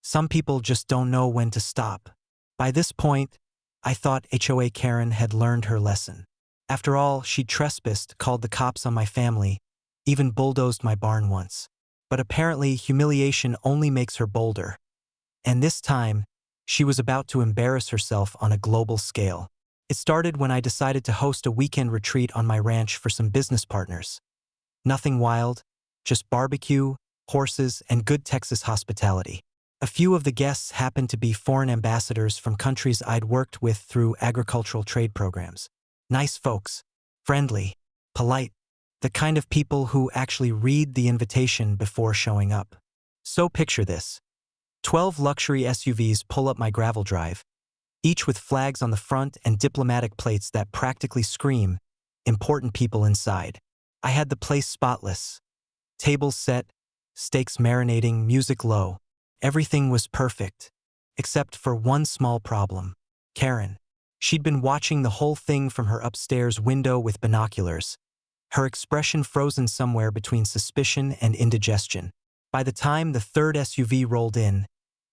Some people just don't know when to stop. By this point, I thought HOA Karen had learned her lesson. After all, she'd trespassed, called the cops on my family, even bulldozed my barn once. But apparently, humiliation only makes her bolder. And this time, she was about to embarrass herself on a global scale. It started when I decided to host a weekend retreat on my ranch for some business partners. Nothing wild, just barbecue, horses, and good Texas hospitality. A few of the guests happened to be foreign ambassadors from countries I'd worked with through agricultural trade programs. Nice folks, friendly, polite, the kind of people who actually read the invitation before showing up. So picture this. 12 luxury SUVs pull up my gravel drive, each with flags on the front and diplomatic plates that practically scream, important people inside. I had the place spotless. Tables set, steaks marinating, music low. Everything was perfect, except for one small problem. Karen. She'd been watching the whole thing from her upstairs window with binoculars, her expression frozen somewhere between suspicion and indigestion. By the time the third SUV rolled in,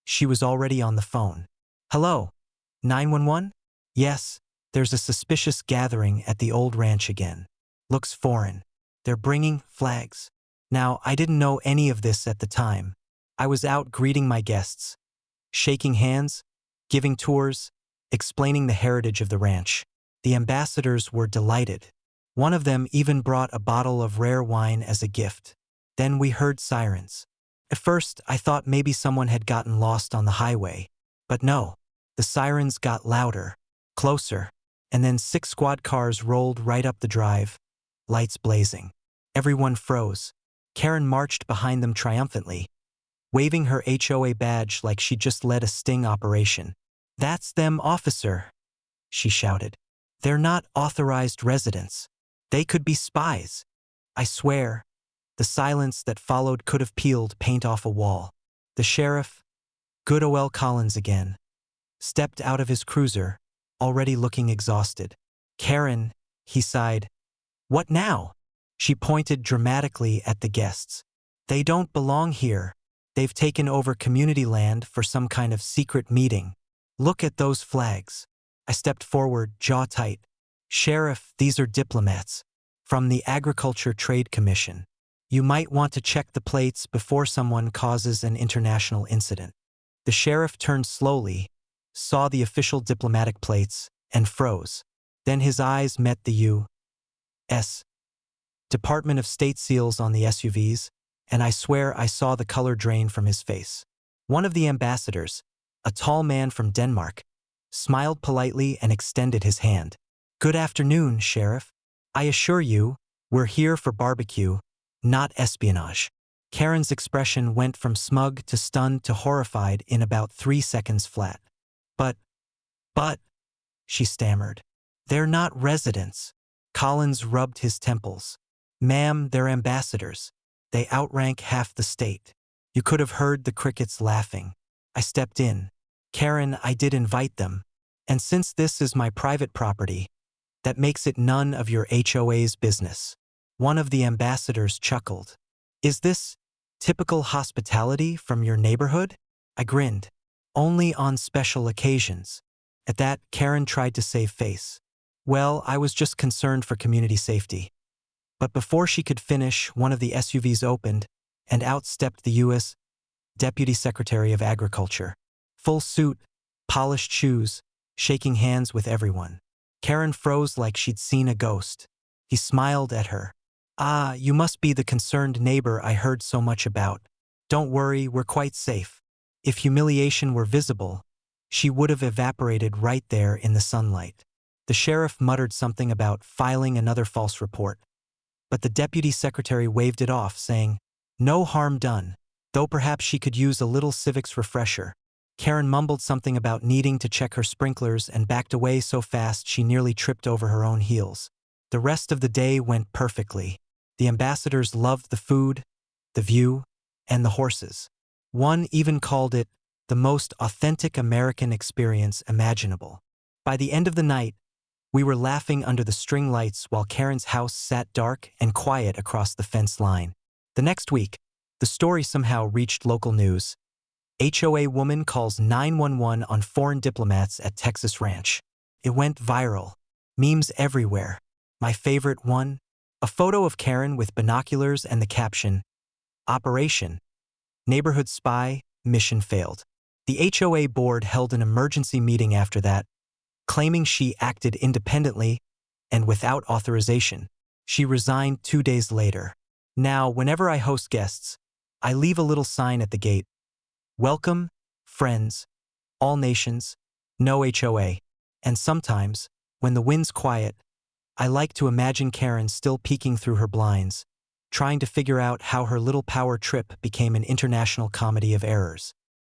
she was already on the phone. Hello? 911? Yes, there's a suspicious gathering at the old ranch again. Looks foreign. They're bringing flags. Now, I didn't know any of this at the time. I was out greeting my guests, shaking hands, giving tours, explaining the heritage of the ranch. The ambassadors were delighted. One of them even brought a bottle of rare wine as a gift. Then we heard sirens. At first, I thought maybe someone had gotten lost on the highway. But no, the sirens got louder, closer, and then 6 squad cars rolled right up the drive, lights blazing. Everyone froze. Karen marched behind them triumphantly, waving her HOA badge like she'd just led a sting operation. "That's them, officer," she shouted. "They're not authorized residents. They could be spies. I swear." The silence that followed could have peeled paint off a wall. The sheriff, good O.L. Collins again, stepped out of his cruiser, already looking exhausted. "Karen," he sighed. "What now?" She pointed dramatically at the guests. "They don't belong here. They've taken over community land for some kind of secret meeting. Look at those flags." I stepped forward, jaw tight. "Sheriff, these are diplomats from the Agriculture Trade Commission. You might want to check the plates before someone causes an international incident." The sheriff turned slowly, saw the official diplomatic plates, and froze. Then his eyes met the U.S. Department of State seals on the SUVs, and I swear I saw the color drain from his face. One of the ambassadors, a tall man from Denmark, smiled politely and extended his hand. "Good afternoon, Sheriff. I assure you, we're here for barbecue, not espionage." Karen's expression went from smug to stunned to horrified in about 3 seconds flat. But, she stammered. "They're not residents." Collins rubbed his temples. "Ma'am, they're ambassadors. They outrank half the state." You could have heard the crickets laughing. I stepped in. "Karen, I did invite them. And since this is my private property, that makes it none of your HOA's business." One of the ambassadors chuckled. "Is this typical hospitality from your neighborhood?" I grinned. "Only on special occasions." At that, Karen tried to save face. "Well, I was just concerned for community safety." But before she could finish, one of the SUVs opened, and out stepped the U.S. Deputy Secretary of Agriculture. Full suit, polished shoes, shaking hands with everyone. Karen froze like she'd seen a ghost. He smiled at her. "Ah, you must be the concerned neighbor I heard so much about. Don't worry, we're quite safe." If humiliation were visible, she would have evaporated right there in the sunlight. The sheriff muttered something about filing another false report. But the deputy secretary waved it off, saying, "No harm done, though perhaps she could use a little civics refresher." Karen mumbled something about needing to check her sprinklers and backed away so fast she nearly tripped over her own heels. The rest of the day went perfectly. The ambassadors loved the food, the view, and the horses. One even called it the most authentic American experience imaginable. By the end of the night, we were laughing under the string lights while Karen's house sat dark and quiet across the fence line. The next week, the story somehow reached local news. HOA woman calls 911 on foreign diplomats at Texas ranch. It went viral. Memes everywhere. My favorite one? A photo of Karen with binoculars and the caption, Operation Neighborhood Spy, Mission Failed. The HOA board held an emergency meeting after that, claiming she acted independently and without authorization. She resigned 2 days later. Now, whenever I host guests, I leave a little sign at the gate. Welcome, friends, all nations, no HOA. And sometimes, when the wind's quiet, I like to imagine Karen still peeking through her blinds, trying to figure out how her little power trip became an international comedy of errors.